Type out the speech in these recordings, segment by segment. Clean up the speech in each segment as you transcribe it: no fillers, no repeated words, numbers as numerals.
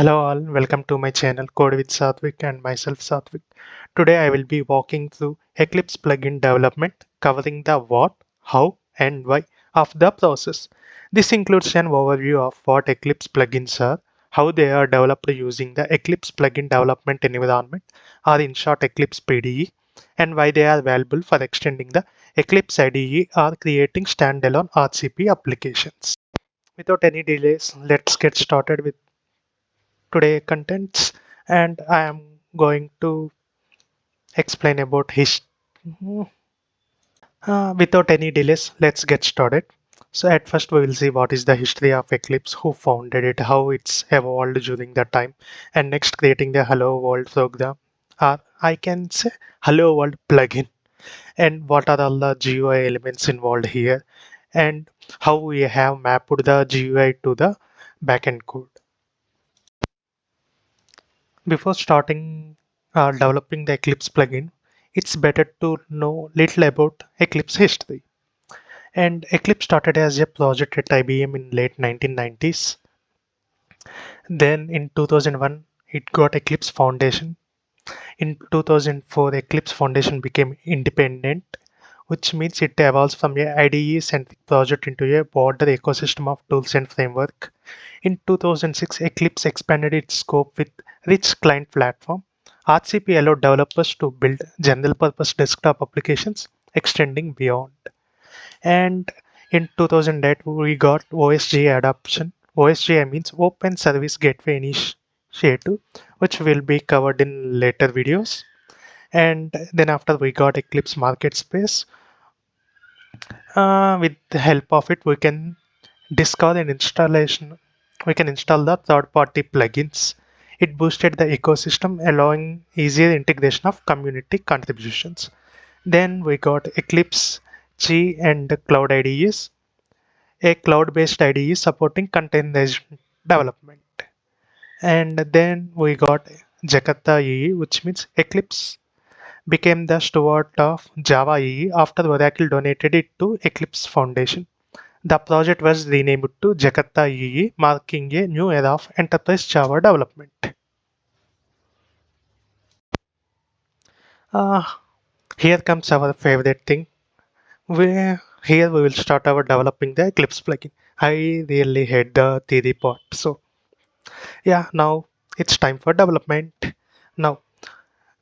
Hello all, welcome to my channel Code with Satvik and myself Satvik. Today I will be walking through Eclipse Plugin Development, covering the what, how and why of the process. This includes an overview of what Eclipse plugins are, how they are developed using the Eclipse Plugin Development environment or in short Eclipse PDE, and why they are valuable for extending the Eclipse IDE or creating standalone RCP applications. Without any delays, let's get started with today contents, and I am going to explain about his without any delays. Let's get started. So at first we will see what is the history of Eclipse, who founded it, how it's evolved during that time, and next creating the Hello World program, or I can say Hello World plugin, and what are all the GUI elements involved here, and how we have mapped the GUI to the backend code. Before starting developing the Eclipse plugin, it's better to know little about Eclipse history. And Eclipse started as a project at IBM in late 1990s. Then in 2001, it got Eclipse Foundation. In 2004, Eclipse Foundation became independent, which means it evolves from a IDE-centric project into a broader ecosystem of tools and framework. In 2006, Eclipse expanded its scope with rich client platform. RCP allowed developers to build general-purpose desktop applications, extending beyond. And in 2008, we got OSG adoption. OSGI means Open Service Gateway Initiative, which will be covered in later videos. And then after we got Eclipse Market Space, with the help of it, we can discover an installation. We can install the third-party plugins. It boosted the ecosystem, allowing easier integration of community contributions. Then we got Eclipse G and Cloud IDEs, a cloud-based IDE supporting containerized development. And then we got Jakarta EE, which means Eclipse became the steward of Java EE after Oracle donated it to Eclipse Foundation. The project was renamed to Jakarta EE, marking a new era of enterprise Java development. Uh, Here comes our favorite thing. Here we will start our developing the Eclipse plugin. I really hate the theory part. So yeah, now it's time for development. Now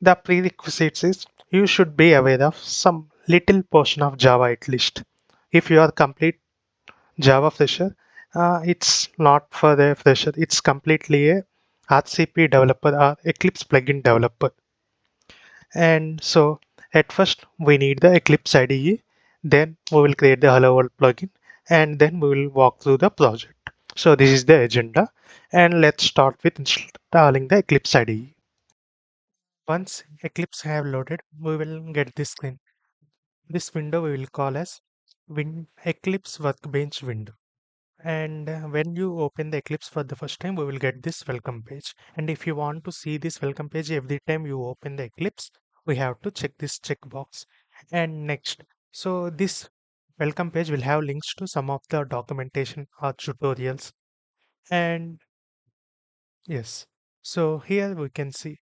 the prerequisites is you should be aware of some little portion of Java at least. If you are complete Java fresher, it's not for the fresher. It's completely a RCP developer or Eclipse plugin developer. And so at first we need the Eclipse IDE, then we will create the Hello World plugin, and then we will walk through the project. So this is the agenda, and let's start with installing the Eclipse IDE. Once Eclipse have loaded, we will get this screen. This window we will call as Eclipse Workbench window. And when you open the Eclipse for the first time, we will get this welcome page. And if you want to see this welcome page every time you open the Eclipse, we have to check this checkbox. And next, so this welcome page will have links to some of the documentation or tutorials. And yes, so here we can see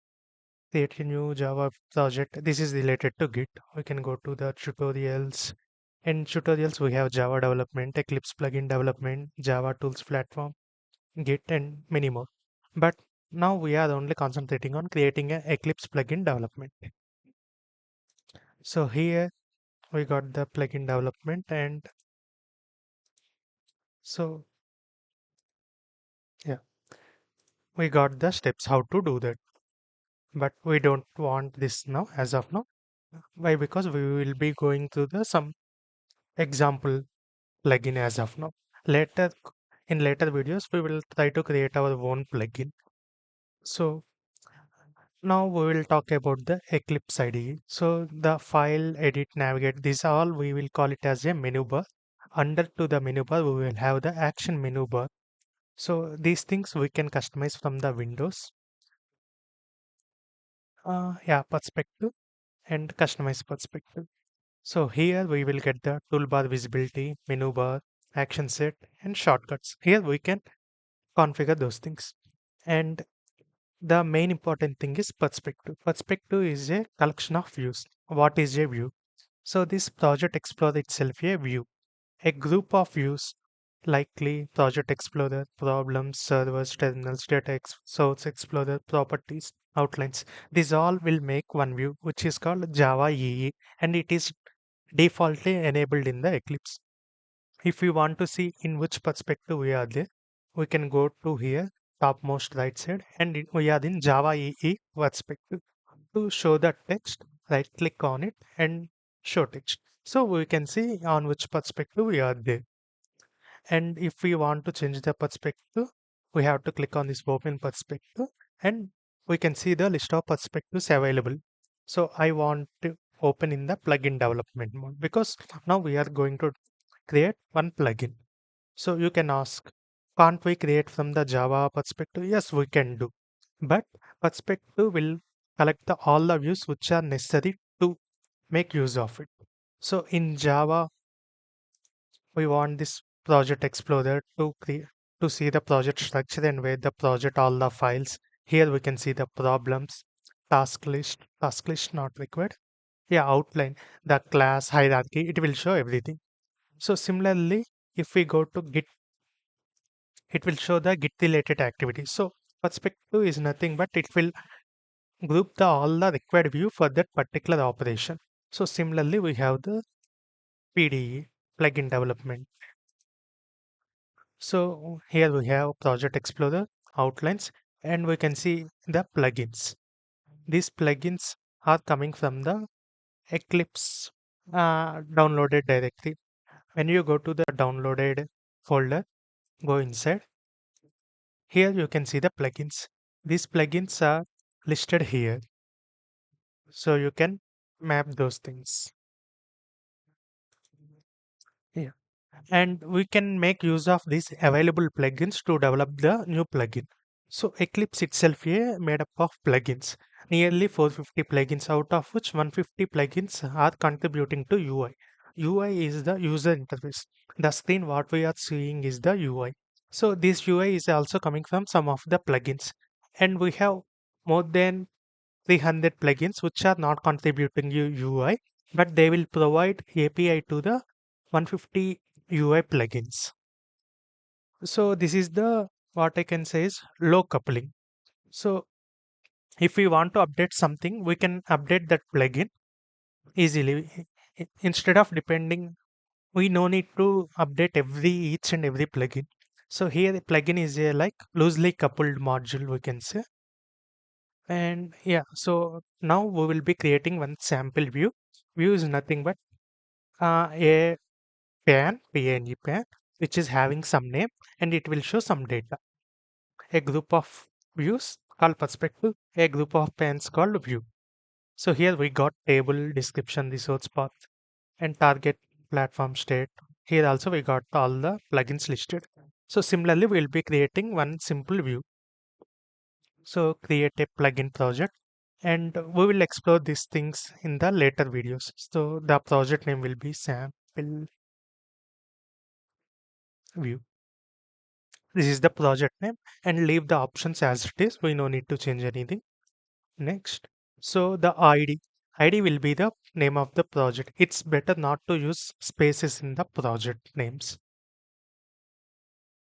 create a new Java project. This is related to Git. We can go to the tutorials. In tutorials, we have Java development, Eclipse plugin development, Java tools platform, Git, and many more. But now we are only concentrating on creating an Eclipse plugin development. So here we got the plugin development, and so yeah, we got the steps how to do that. But we don't want this now as of now. Why? Because we will be going through the some example plugin as of now. Later, in later videos, we will try to create our own plugin. So now we will talk about the Eclipse IDE. So the file, edit, navigate, these all we will call it as a menu bar. Under to the menu bar, we will have the action menu bar. So these things we can customize from the Windows. Yeah, perspective and customize perspective. So here we will get the toolbar visibility, menu bar, action set, and shortcuts. Here we can configure those things. And the main important thing is perspective. Perspective is a collection of views. What is a view? So this project explorer itself a view. A group of views likely project explorer, problems, servers, terminals, source explorer, properties, outlines. These all will make one view which is called Java EE and it is defaultly enabled in the Eclipse. If we want to see in which perspective we are there, we can go to here, topmost right side, and we are in Java EE perspective. To show the text, right click on it and show text. So we can see on which perspective we are there. And if we want to change the perspective, we have to click on this open perspective and we can see the list of perspectives available. So I want to open in the plugin development mode because now we are going to create one plugin. So you can ask, can't we create from the Java perspective? Yes, we can do. But perspective will collect all the views which are necessary to make use of it. So in Java, we want this project explorer to create to see the project structure and where the project all the files. Here we can see the problems, task list not required. Yeah, outline, the class hierarchy, it will show everything. So similarly, if we go to Git, it will show the Git related activities. So perspective is nothing but it will group all the required view for that particular operation. So similarly, we have the PDE plugin development. So here we have Project Explorer, outlines, and we can see the plugins. These plugins are coming from the Eclipse downloaded directory. When you go to the downloaded folder, go inside. Here you can see the plugins. These plugins are listed here. So you can map those things. Yeah. And we can make use of these available plugins to develop the new plugin. So Eclipse itself is made up of plugins, nearly 450 plugins, out of which 150 plugins are contributing to UI. UI is the user interface. The screen what we are seeing is the UI. So this UI is also coming from some of the plugins. And we have more than 300 plugins which are not contributing to UI, but they will provide API to the 150 UI plugins. So this is the what I can say is low coupling. So if we want to update something, we can update that plugin easily. Instead of depending, we no need to update each and every plugin. So here the plugin is a like loosely coupled module we can say. And yeah, so now we will be creating one sample view. View is nothing but a PNG pan, which is having some name and it will show some data. A group of views called perspective, a group of pans called view. So here we got table, description, resource path, and target platform state. Here also we got all the plugins listed. So similarly, we'll be creating one simple view. So create a plugin project and we will explore these things in the later videos. So the project name will be sample view. This is the project name and leave the options as it is. We no need to change anything. Next. So the ID will be the name of the project. It's better not to use spaces in the project names.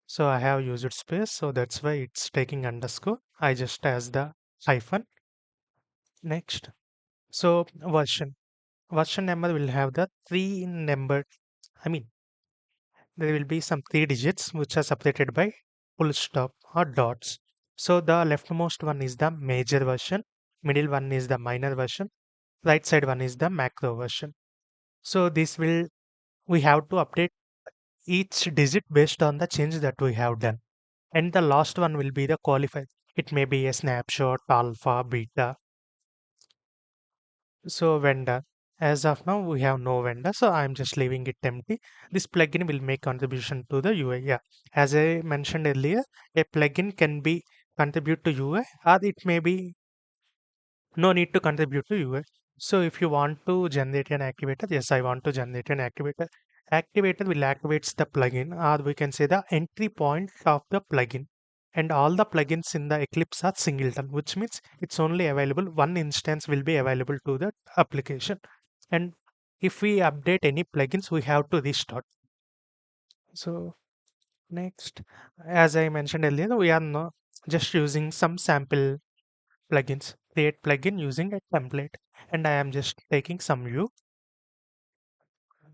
So I have used space, so that's why it's taking underscore. I just as the hyphen. Next. So version number will have the three number. I mean, there will be some three digits which are separated by full stop or dots. So the leftmost one is the major version, middle one is the minor version, right side one is the macro version. So this will we have to update each digit based on the change that we have done. And the last one will be the qualifier. It may be a snapshot, alpha, beta. So vendor. As of now, we have no vendor, so I'm just leaving it empty. This plugin will make contribution to the UI. Yeah, as I mentioned earlier, a plugin can be contribute to UI, or it may be no need to contribute to UI. So if you want to generate an activator, yes, I want to generate an activator. Activator will activates the plugin, or we can say the entry point of the plugin. And all the plugins in the Eclipse are singleton, which means it's only available, one instance will be available to the application. And if we update any plugins, we have to restart. So next, as I mentioned earlier, we are not just using some sample plugins. Create plugin using a template, and I am just taking some view.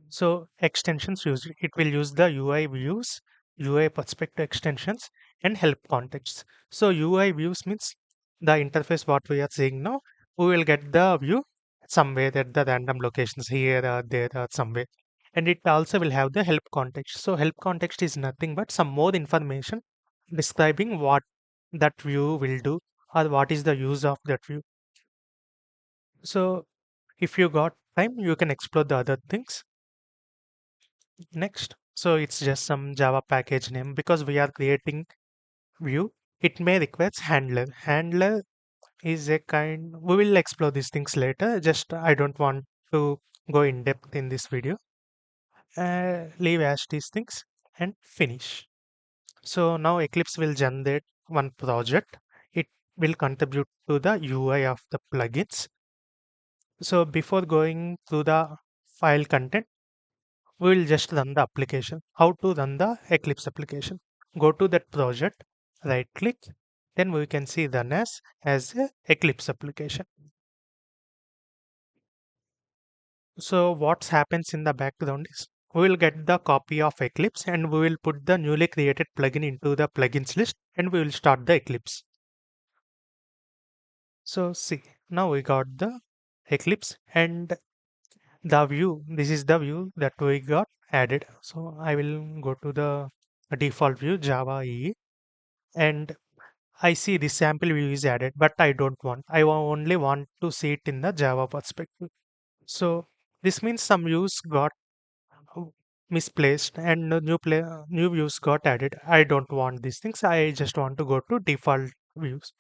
So extensions used, it will use the UI views, UI perspective extensions, and help contexts. So UI views means the interface what we are seeing now. We will get the view somewhere at the random locations here or there or somewhere. And it also will have the help context. So help context is nothing but some more information describing what that view will do or what is the use of that view. So if you got time, you can explore the other things. Next, so it's just some Java package name because we are creating view. It may require handler. Handler is a kind, we will explore these things later. Just I don't want to go in depth in this video. Leave as these things and finish. So now Eclipse will generate one project. It will contribute to the UI of the plugins. So before going to the file content, we will just run the application. How to run the Eclipse application? Go to that project, right click, then we can see run as a Eclipse application. So what happens in the background is we will get the copy of Eclipse and we will put the newly created plugin into the plugins list and we will start the Eclipse. So see, now we got the Eclipse and the view. This is the view that we got added. So I will go to the default view Java EE and I see the sample view is added, but I don't want. Only want to see it in the Java perspective. So this means some views got uh, misplaced and new views got added. I don't want these things. I just want to go to default views.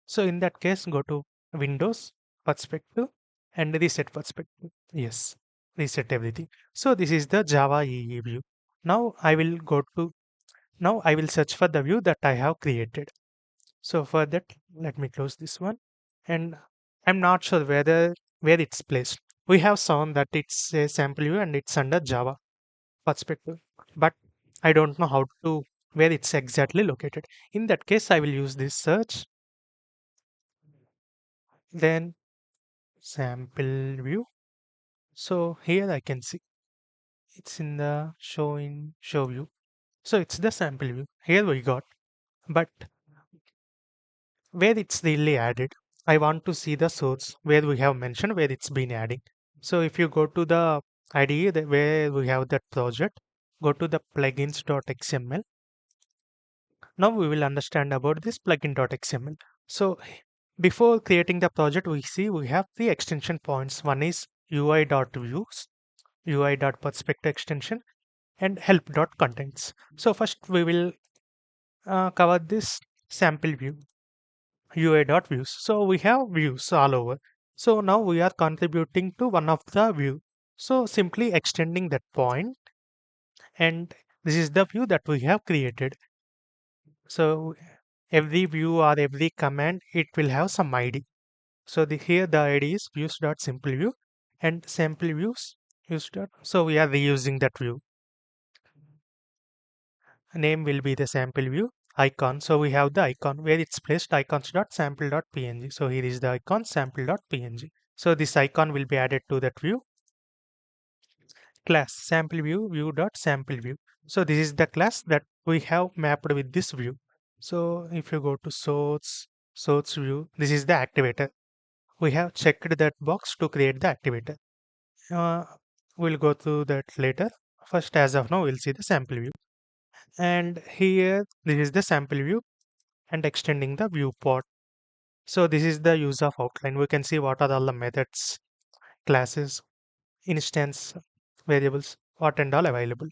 So in that case, go to Windows perspective and reset perspective. Yes, reset everything. So this is the Java EE view. Now now I will search for the view that I have created. So for that, let me close this one. And I'm not sure where it's placed. We have shown that it's a sample view and it's under Java perspective, but I don't know how to where it's exactly located. In that case, I will use this search, then sample view. So here I can see it's in the show view. So it's the sample view. Here we got, but where it's really added. I want to see the source where we have mentioned where it's been adding. So if you go to the IDE where we have that project, go to the plugins.xml. Now we will understand about this plugin.xml. So before creating the project, we see we have the extension points. One is UI.views, UI.perspective extension, and help.contents. So first we will cover this sample view. UI.views. So we have views all over. So now we are contributing to one of the view. So simply extending that point and this is the view that we have created. So every view or every command, it will have some ID. So here the ID is views.simpleview and sample views views dot. So we are reusing that view. Name will be the sample view icon. So we have the icon where it's placed icons.sample.png. So here is the icon sample.png. So this icon will be added to that view class sample view view.sample view. So this is the class that we have mapped with this view. So if you go to source view, this is the activator. We have checked that box to create the activator. Uh, we'll go through that later. First, as of now, we'll see the sample view. And here, this is the sample view and extending the viewport. So this is the use of outline. We can see what are all the methods, classes, instance, variables, what and all available.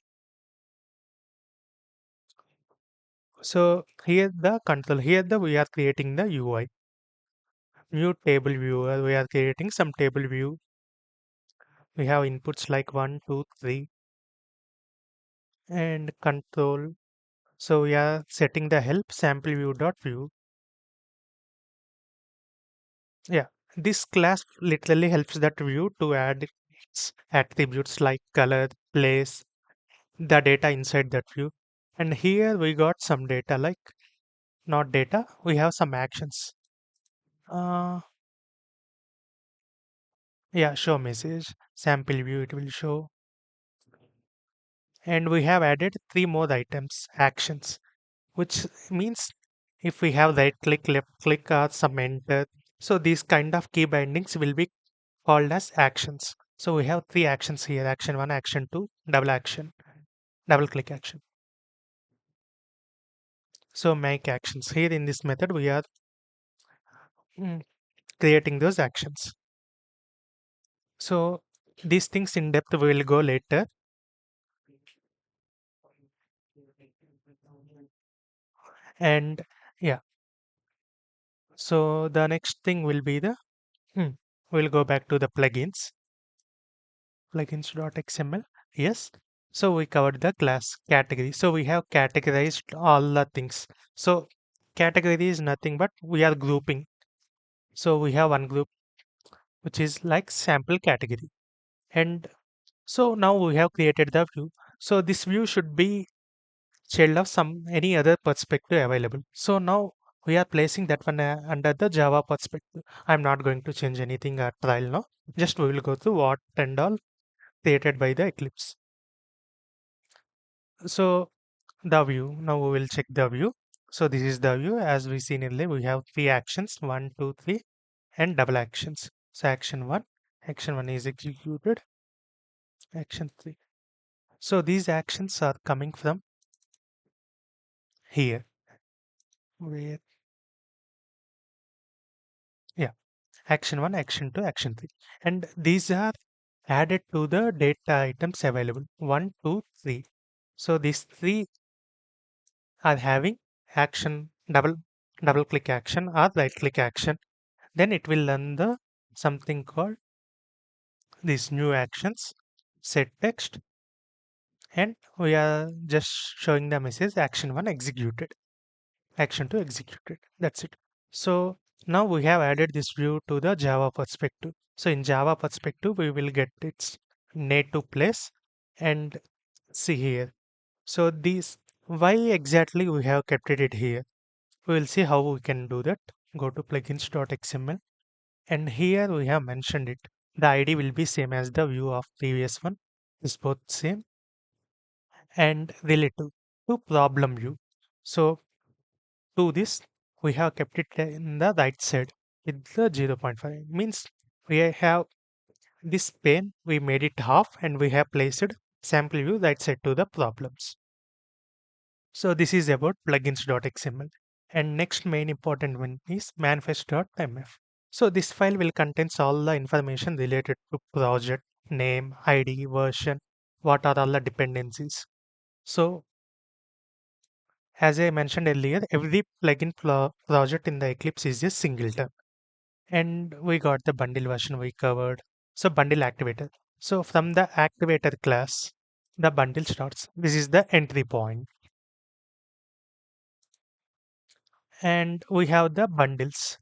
So here the control, here the we are creating the UI. New table viewer, we are creating some table view. We have inputs like 1, 2, 3 and control. So we are setting the help sample view dot view. Yeah, this class literally helps that view to add its attributes like color, place, the data inside that view. And here we got some data like not data, we have some actions. Uh, yeah, show message, sample view, it will show. And we have added three more items, actions, which means if we have right click, left click, or some enter. So these kind of key bindings will be called as actions. So we have three actions here, action one, action two, double action, double click action. So make actions. Here in this method, we are mm, creating those actions. So these things in depth we will go later. And yeah, so the next thing will be the, we'll go back to the plugins, plugins.xml. Yes. So we covered the class category. So we have categorized all the things. So category is nothing but we are grouping. So we have one group which is like sample category. And so now we have created the view. So this view should be child of some any other perspective available. So now we are placing that one under the Java perspective. I'm not going to change anything at trial now. Just we will go through what and all created by the Eclipse. So the view, now we will check the view. So this is the view as we seen earlier. We have three actions, one, two, three, and double actions. So action one is executed, action three. So these actions are coming from here. Where, yeah, action 1, action 2, action 3. And these are added to the data items available 1, 2, 3. So these three are having action double click action or right click action. Then it will run the something called these new actions set text, and we are just showing the message action 1 executed, action 2 executed. That's it. So now we have added this view to the Java perspective. So in Java perspective, we will get its native place and see here. So these, why exactly we have kept it here? We will see how we can do that. Go to plugins.xml and here we have mentioned it. The ID will be same as the view of previous one. Is both same and relative to problem view. So to this, we have kept it in the right side with the 0 0.5. Means we have this pane, we made it half and we have placed sample view right side to the problems. So this is about plugins.xml. And next main important one is manifest.mf. So this file will contains all the information related to project, name, ID, version, what are all the dependencies. So as I mentioned earlier, every plugin project in the Eclipse is a singleton. And we got the bundle version we covered. So bundle activator. So from the activator class, the bundle starts. This is the entry point. And we have the bundles.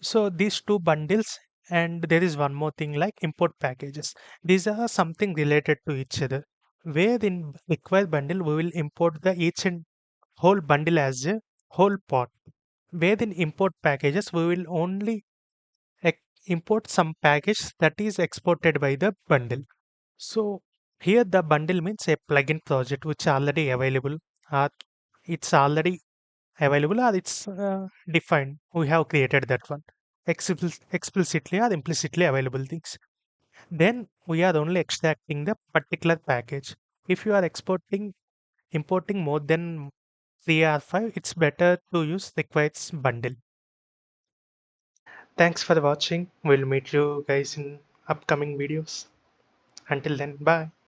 So these two bundles, and there is one more thing like import packages. These are something related to each other. Where in require bundle, we will import the each and whole bundle as a whole pot. Where in import packages, we will only import some package that is exported by the bundle. So here the bundle means a plugin project which already available, or it's already available, or it's defined. We have created that one explicitly or implicitly available things. Then we are only extracting the particular package. If you are importing more than 3 or 5, it's better to use requires bundle. Thanks for watching. We'll meet you guys in upcoming videos. Until then, bye.